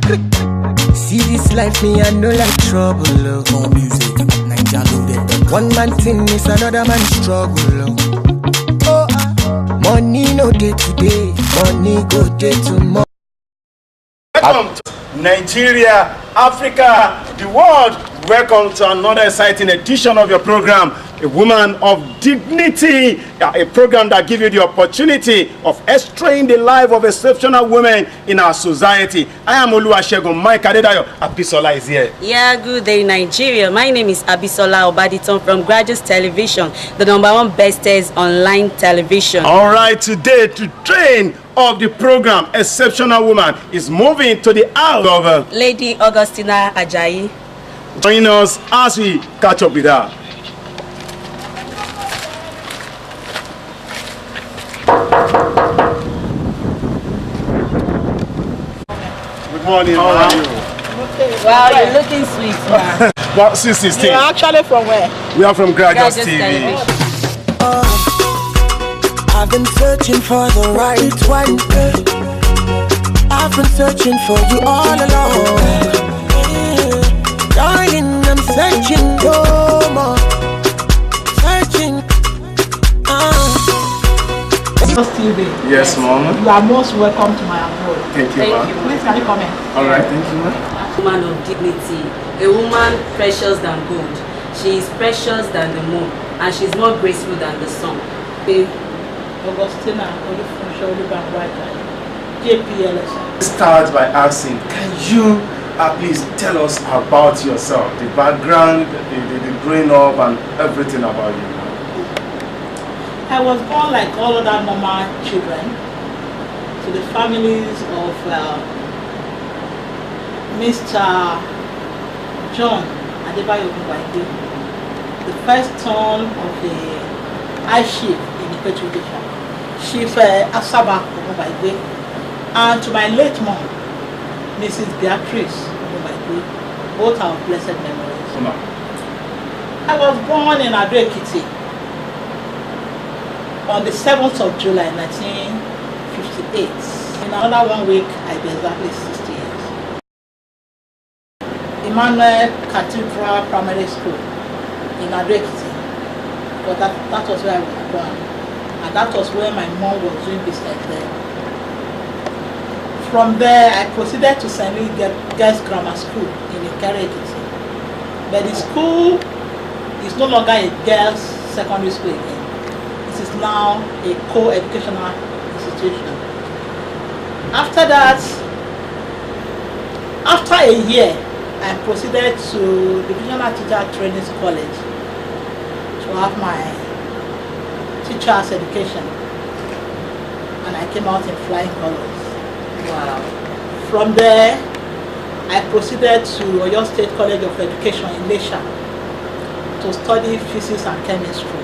See this life, me I know like trouble. More music, Niger loaded. One man thing is another man's struggle. Money no day today, money go day tomorrow. Welcome to Nigeria, Africa, the world. Welcome to another exciting edition of your program, A Woman of Dignity, a program that gives you the opportunity of extracting the life of exceptional women in our society. I am Oluwasegun Mike Adedayo. Abisola is here. Yeah, good day, Nigeria. My name is Abisola Obaditon from Grajostv Television, the #1 bestest online television. All right, today to train of the program, Exceptional Woman, is moving to the house of Lady Augustina Ajayi. Join us as we catch up with her. Good morning. How are you? Okay. Wow, you're looking sweet, man. Well, since 16. You're actually from where? We are from Grajostv TV. I've been searching for the right one. I've been searching for you all along. Darling, I'm searching no more. Searching. Yes, Mama. You are most welcome to my abode. Thank you, Ma. Please, can you come in? All right, thank you, Ma. A woman of dignity, a woman precious than gold. She is precious than the moon, and she's more graceful than the sun. Augustina JPLS. Start by asking, can you please tell us about yourself, the background, the growing up, and everything about you? I was born like all other normal children to the families of Mr. John Adebayo Ogunbaide, the first son of the high chief in the Petrovision, Chief Asaba Ogunbaide, and to my late mom, Mrs. Beatrice Ogunbaide, both are of blessed memories. I was born in Ado-Ekiti on the 7th of July 1958. In another 1 week, I'll be exactly 60 years. Emmanuel Cathedral Primary School in Ado-Ekiti, but that was where I was born, and that was where my mom was doing business there. From there, I proceeded to St. Louis Girls Grammar School in Ikere-Ekiti, but the school is no longer a girls' secondary school again. It is now a co-educational institution. After that, after a year, I proceeded to Divisional Teacher Training College to have my teacher's education, and I came out in flying colors. Wow. From there, I proceeded to Oyo State College of Education in Lesha to study physics and chemistry.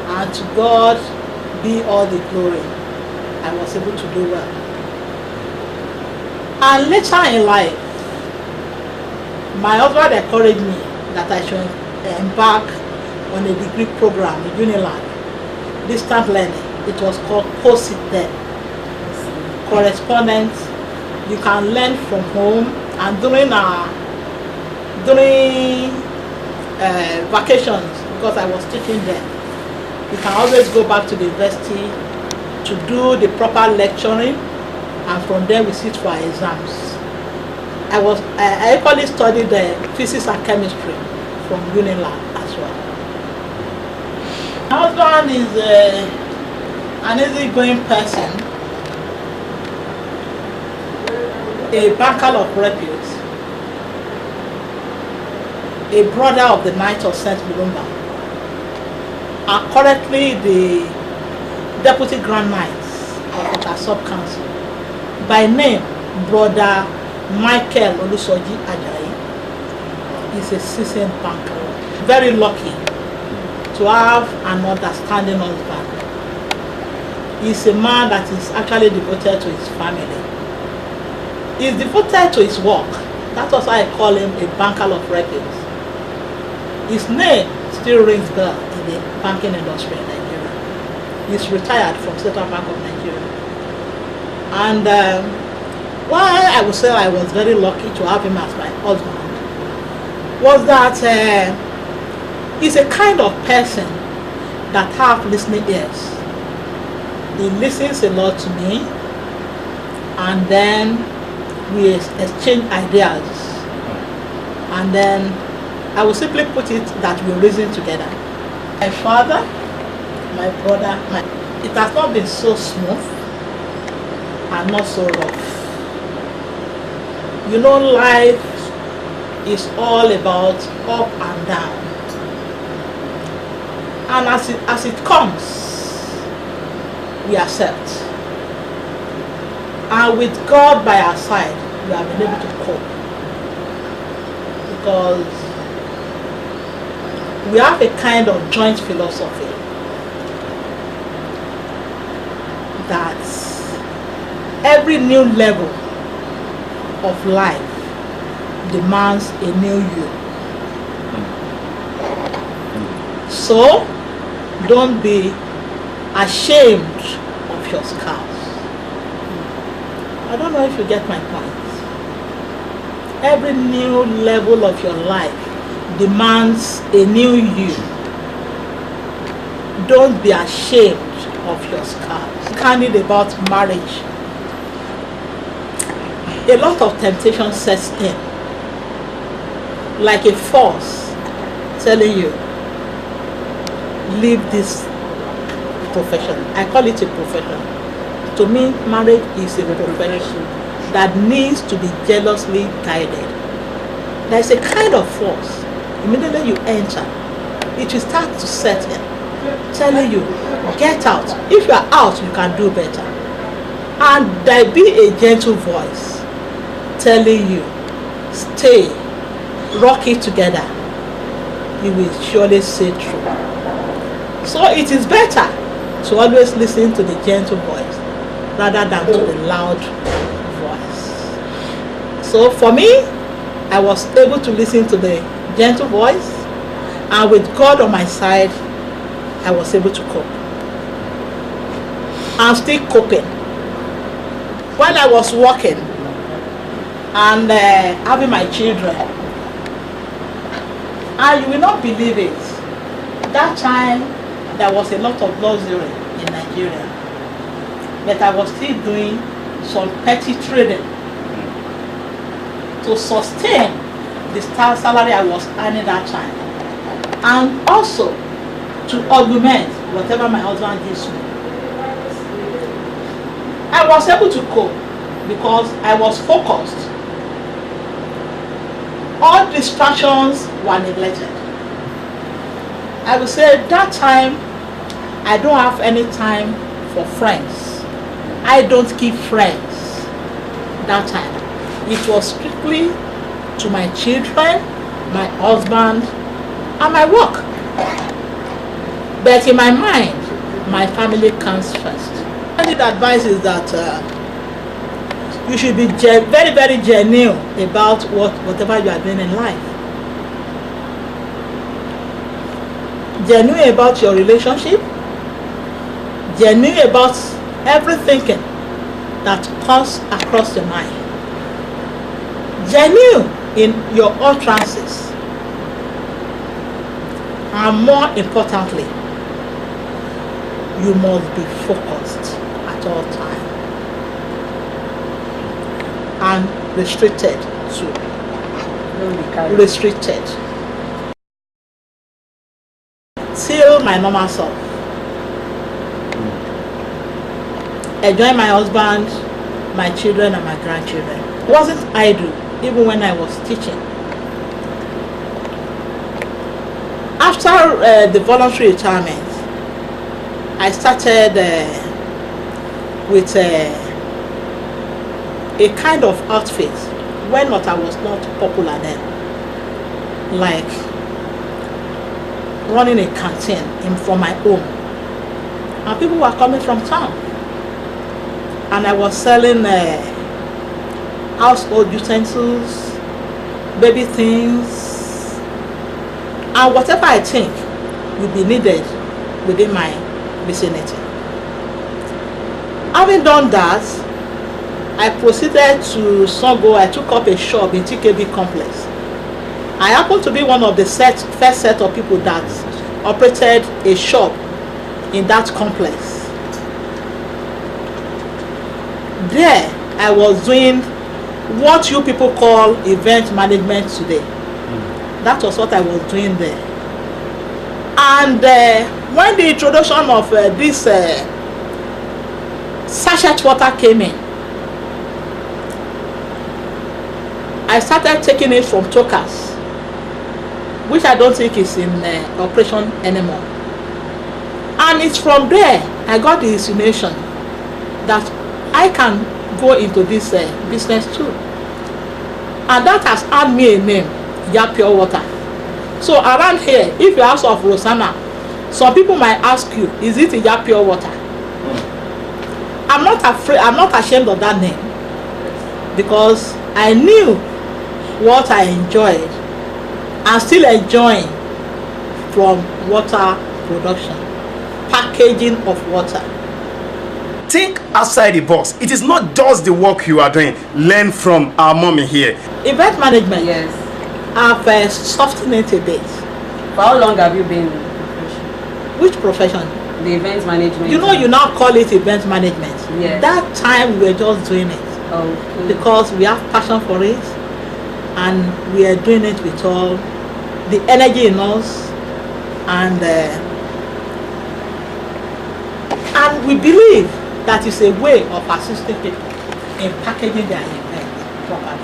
And to God be all the glory. I was able to do well. And later in life, my husband encouraged me that I should embark on a degree program in Unilag, distant learning. It was called POSIT then. Correspondence. You can learn from home, and during vacations, because I was teaching there, you can always go back to the university to do the proper lecturing, and from there we sit for our exams. I equally studied physics and chemistry from Unilag as well. My husband is an easygoing person, a banker of repute, a brother of the Knight of St. Mulumba, are currently the Deputy Grand Knights of our sub-council. By name, Brother Michael Olusoji Ajayi is a seasoned banker. Very lucky to have an understanding husband. He's a man that is actually devoted to his family. He's devoted to his work. That's why I call him a banker of repute. His name still rings bell in the banking industry in Nigeria. He's retired from Central Bank of Nigeria. And why I would say I was very lucky to have him as my husband was that he's a kind of person that have listening ears. He listens a lot to me, and then we exchange ideas, and then I will simply put it that we reason together. My father, my brother, it has not been so smooth and not so rough. You know, life is all about up and down, and as it comes, we accept. And with God by our side, we have been able to cope, because we have a kind of joint philosophy that every new level of life demands a new you. So don't be ashamed of your scars. I don't know if you get my point. Every new level of your life demands a new you. Don't be ashamed of your scars. Candid about marriage. A lot of temptation sets in, like a force telling you, leave this profession. I call it a profession. To me, marriage is a profession that needs to be jealously guided. There is a kind of force. Immediately you enter, it will start to set in, telling you, get out. If you are out, you can do better. And there be a gentle voice telling you, stay, rock it together. You will surely see through. So it is better to always listen to the gentle voice rather than to the loud voice. So for me, I was able to listen to the gentle voice, and with God on my side, I was able to cope. I'm still coping. When I was working and having my children, and you will not believe it, that time there was a lot of luxury in Nigeria, but I was still doing some petty trading to sustain the salary I was earning that time, and also to augment whatever my husband gives me. I was able to cope because I was focused. All distractions were neglected. I would say that time I don't have any time for friends. I don't keep friends that time. It was strictly to my children, my husband, and my work. But in my mind, my family comes first. And the advice is that you should be very, very genuine about whatever you are doing in life. Genuine about your relationship, genuine about everything that comes across your mind, genuine in your utterances, and more importantly, you must be focused at all times and restricted too. Restricted till my normal self. Enjoying my husband, my children, and my grandchildren. It wasn't idle even when I was teaching. After the voluntary retirement, I started with a kind of outfit when I was not popular then, like running a canteen from my home, and people were coming from town, and I was selling household utensils, baby things, and whatever I think will be needed within my vicinity. Having done that, I proceeded to Songo. I took up a shop in TKB complex. I happened to be one of the first set of people that operated a shop in that complex. There, I was doing what you people call event management today. That was what I was doing there. And when the introduction of this sachet water came in, I started taking it from Tokas, which I don't think is in operation anymore. And it's from there I got the insinuation that I can go into this business too. And that has earned me a name, Ya Pure Water. So around here, if you ask of Rosanna, some people might ask you, is it Ya Pure Water? I'm not afraid, I'm not ashamed of that name, because I knew what I enjoyed and still enjoying from water production, packaging of water. Think outside the box. It is not just the work you are doing. Learn from our mommy here. Event management. Yes. I've softened it a bit. For how long have you been in the profession? Which profession? The event management. You know, you now call it event management. Yes. That time we were just doing it. Okay. Because we have passion for it and we are doing it with all the energy in us, and we believe that is a way of assisting people in packaging their event properly.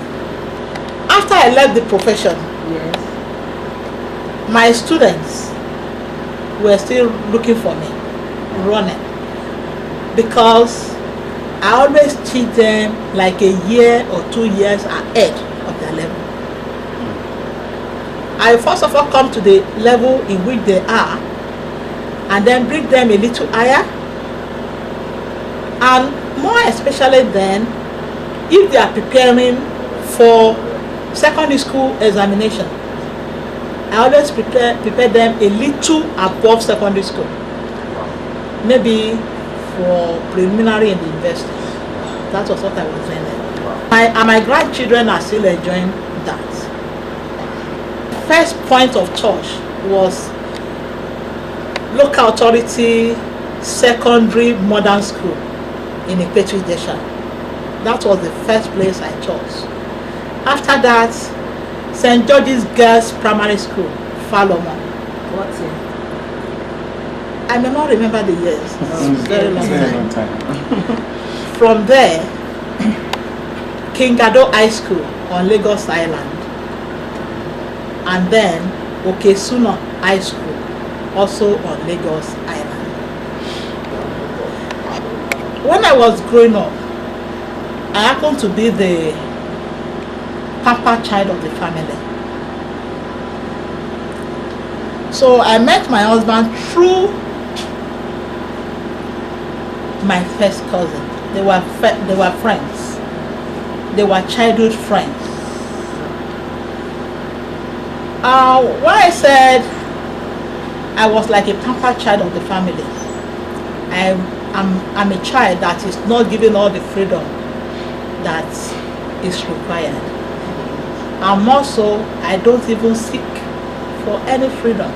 After I left the profession, Yes. my students were still looking for me, running, because I always teach them like a year or 2 years ahead of their level. I first of all come to the level in which they are and then bring them a little higher, and more especially then if they are preparing for secondary school examination. I always prepare them a little above secondary school, maybe for preliminary in the university. That was what I was doing then. My grandchildren are still enjoying that. First point of touch was local authority secondary modern school in Ipetri Desha. That was the first place I taught. After that, St. George's Girls Primary School, Falomon. What year? I may not remember the years. It's a very long time. time. From there, Kingado High School on Lagos Island, and then Okesuna High School, also on Lagos Island. When I was growing up, I happened to be the pamper child of the family. So I met my husband through my first cousin. They were friends. They were childhood friends. When I said I was like a pampered child of the family, I'm a child that is not given all the freedom that is required. And also, I don't even seek for any freedom.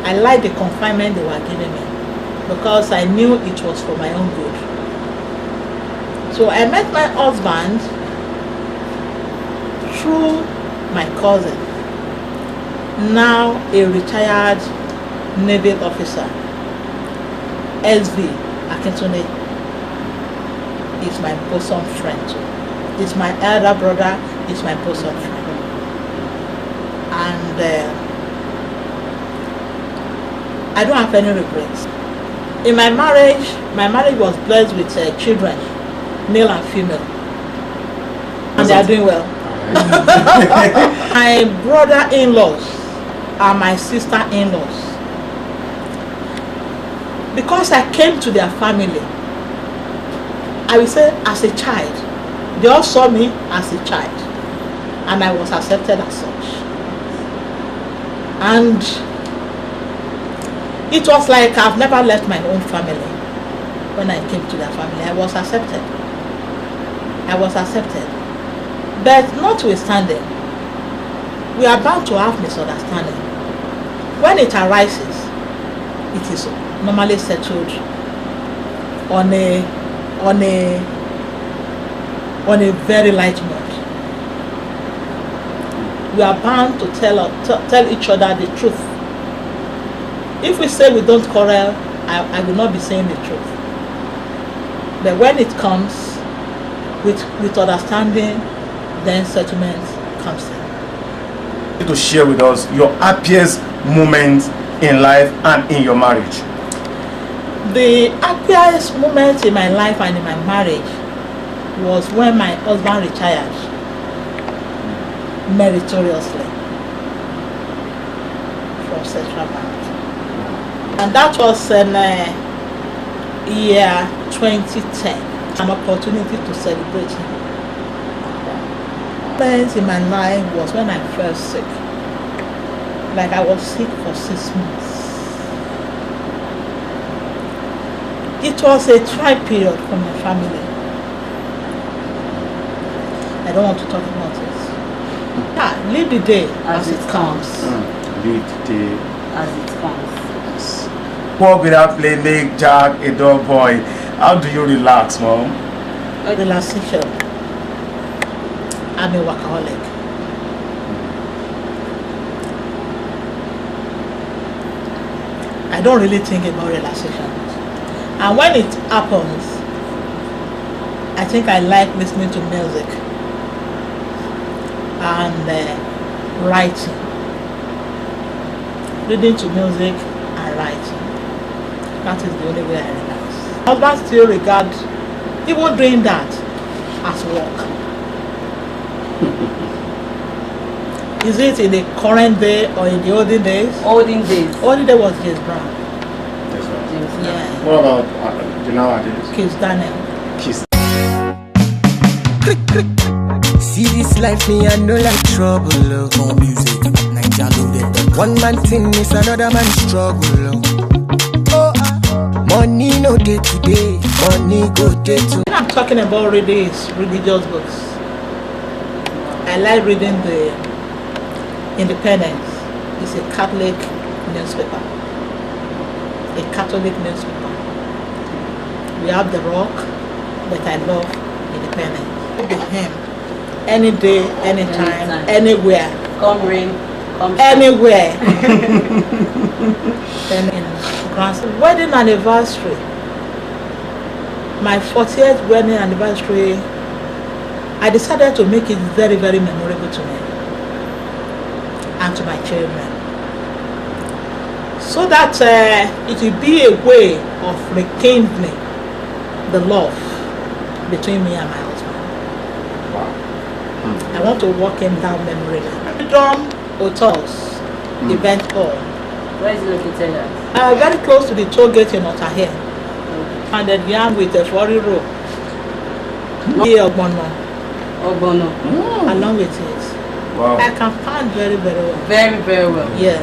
I like the confinement they were giving me because I knew it was for my own good. So I met my husband through my cousin, now a retired naval officer. SV Akintone is my bosom friend too. It's my elder brother, it's my bosom friend. And I don't have any regrets. In my marriage was blessed with children, male and female. And they are doing well. My brother-in-laws are my sister-in-laws. Because I came to their family, I will say as a child, they all saw me as a child, and I was accepted as such. And it was like I've never left my own family. When I came to their family, I was accepted. I was accepted. But notwithstanding, we are bound to have misunderstanding. When it arises, it is normally settled on a very light note. We are bound to tell each other the truth. If we say we don't quarrel, I will not be saying the truth. But when it comes with understanding, then settlement comes in. To share with us your happiest moments in life and in your marriage. The happiest moment in my life and in my marriage was when my husband retired meritoriously from Central Bank. And that was in year 2010. An opportunity to celebrate him. The moment in my life was when I fell sick. Like I was sick for 6 months. It was a trying period for my family. I don't want to talk about it. Yeah, live the day as it comes. Live the day As it comes. Poor without play, make Jack a dog boy. How do you relax, Mom? Relaxation. I'm a workaholic. I don't really think about relaxation. And when it happens, I think I like listening to music and writing. Reading to music and writing. That is the only way I relax. Husband still regard even doing that as work. Is it in the current day or in the olden days? Olden days. Olden day was James Brown. Yes, sir. James Yeah. What about the nowadays? Kiss Daniel. Kiss. See this life, me I know like trouble. Oh, music, Niger loaded. One man thing is another man's struggle. Oh, money no day today, money go day to. When I'm talking about reading is religious books. I like reading the Independence. It's a Catholic newspaper. A Catholic newspaper. We have The Rock, but I love Independence. With him, any day, anytime, anywhere. Come rain, come shine. Anywhere. Then in France, wedding anniversary. My 40th wedding anniversary, I decided to make it very, very memorable to me and to my children, so that it will be a way of rekindling the love between me and my husband. Wow. I want to walk him down memory lane. Freedom Hotels event hall. Where is it located at? Very close to the toll gate in Otahe. And then yam with a 40 row. Ogbono. Along with it. Wow. I can pound very, very well. Very, very well. Yes.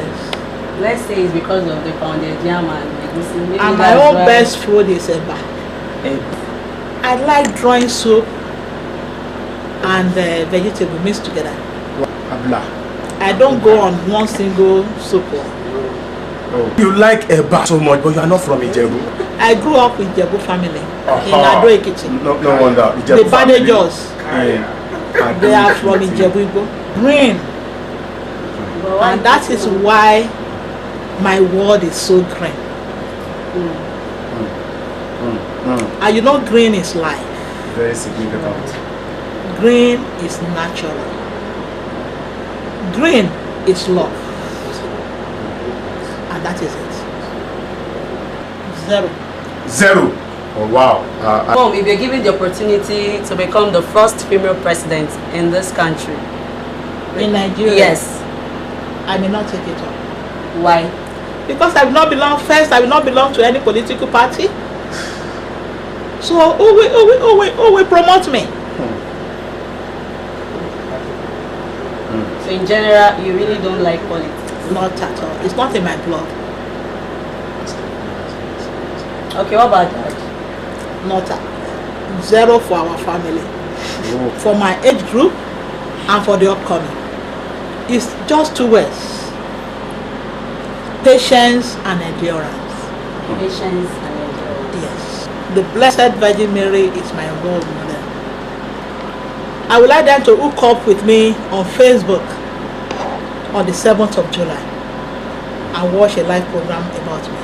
Let's say it's because of the pounded yam and egusi. Maybe And my that's own why. best food is eba. I like drawing soup and vegetable mixed together. Abla. I don't go on one single soup. Oh. You like Eba so much, but you are not from Ijebu. I grew up with Jebu family in Aha. Ado Ekiti. No wonder. The Ijebu family. Banejos, Yeah. they are from Ijebu Igbo. Green. But why And that is people- why my world is so green. And you know green is life. Very significant. Green is natural. Green is love. And that is it. Zero. Zero. Oh wow. Mom, if you're given the opportunity to become the first female president in this country, In Nigeria, yes, I may not take it up. why? Because I will not belong first, I will not belong to any political party. So who will promote me? So in general, you really don't like politics. Not at all. It's not in my blood. Okay, what about that? Not at zero for our family. for my age group and for the upcoming. It's just 2 words: patience and endurance. Patience and endurance. Yes. The Blessed Virgin Mary is my role model. I would like them to hook up with me on Facebook on the 7th of July and watch a live program about me.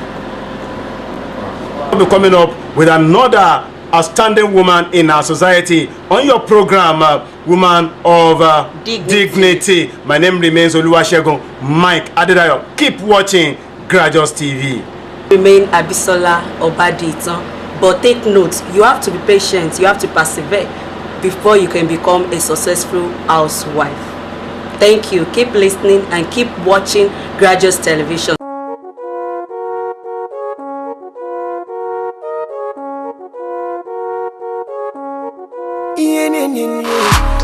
We'll be coming up with another outstanding woman in our society on your program, Woman of Dignity. My name remains Oluwasegun Mike Adedayo. Keep watching Grajostv TV. Remain Abisola Obaditan, but take note, you have to be patient, you have to persevere before you can become a successful housewife. Thank you. Keep listening and keep watching Grajostv Television. Yeah, yeah, yeah, yeah.